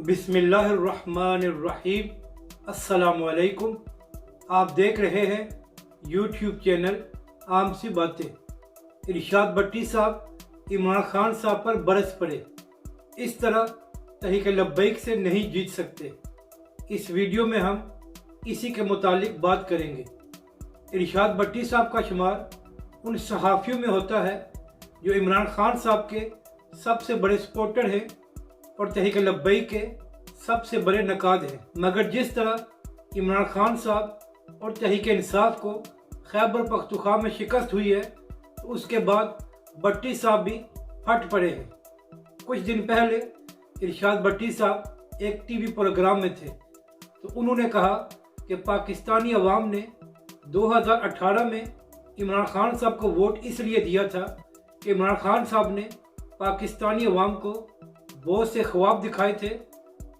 बिस्मिल्लाहिर्रहमानिर्रहीम। अस्सलामुअलैकुम। आप देख रहे हैं यूट्यूब चैनल आम सी बातें। इरशाद भट्टी साहब इमरान खान साहब पर बरस पड़े, इस तरह तहरीक लब्बैक से नहीं जीत सकते। इस वीडियो में हम इसी के मुतालिक बात करेंगे। इरशाद भट्टी साहब का शुमार उन सहाफ़ियों में होता है जो इमरान खान साहब के सबसे बड़े सपोर्टर हैं और तहरीक लब्बैक के सबसे बड़े नकाद हैं। मगर जिस तरह इमरान खान साहब और तहरीक इंसाफ को खैबर पख्तूनख्वा में शिकस्त हुई है, तो उसके बाद भट्टी साहब भी फट पड़े हैं। कुछ दिन पहले इरशाद भट्टी साहब एक टीवी प्रोग्राम में थे, तो उन्होंने कहा कि पाकिस्तानी अवाम ने 2018 में इमरान खान साहब को वोट इसलिए दिया था कि इमरान खान साहब ने पाकिस्तानी अवाम को बहुत से ख्वाब दिखाए थे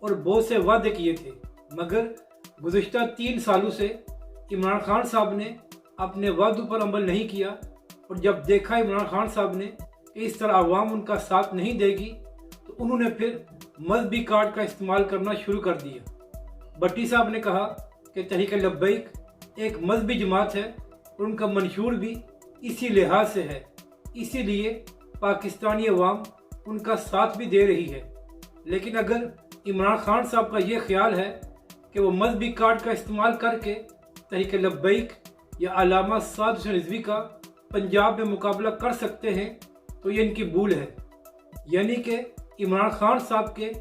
और बहुत से वादे किए थे, मगर गुज़िश्ता 3 सालों से इमरान खान साहब ने अपने वादों पर अमल नहीं किया। और जब देखा इमरान खान साहब ने कि इस तरह अवाम उनका साथ नहीं देगी, तो उन्होंने फिर मजहबी कार्ड का इस्तेमाल करना शुरू कर दिया। भट्टी साहब ने कहा कि तहरीक लब्बैक एक मजहबी जमात है और उनका मंशूर भी इसी लिहाज से है, इसीलिए पाकिस्तानी अवाम उनका साथ भी दे रही है। लेकिन अगर इमरान खान साहब का ये ख्याल है कि वो मजहबी कार्ड का इस्तेमाल करके तहरीक लब्बैक या अल्लामा साद हुसैन रिजवी का पंजाब में मुकाबला कर सकते हैं, तो ये इनकी भूल है। यानी कि इमरान खान साहब के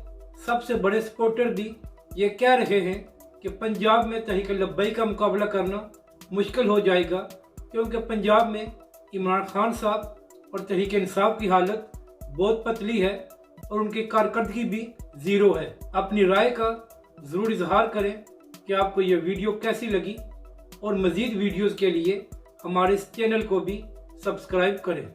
सबसे बड़े सपोर्टर भी ये कह रहे हैं कि पंजाब में तहरीक लब्बैक का मुकाबला करना मुश्किल हो जाएगा, क्योंकि पंजाब में इमरान खान साहब और तहरीक इंसाफ की हालत बहुत पतली है और उनकी कारकर्दगी भी ज़ीरो है। अपनी राय का ज़रूर इजहार करें कि आपको ये वीडियो कैसी लगी, और मज़ीद वीडियोज़ के लिए हमारे इस चैनल को भी सब्सक्राइब करें।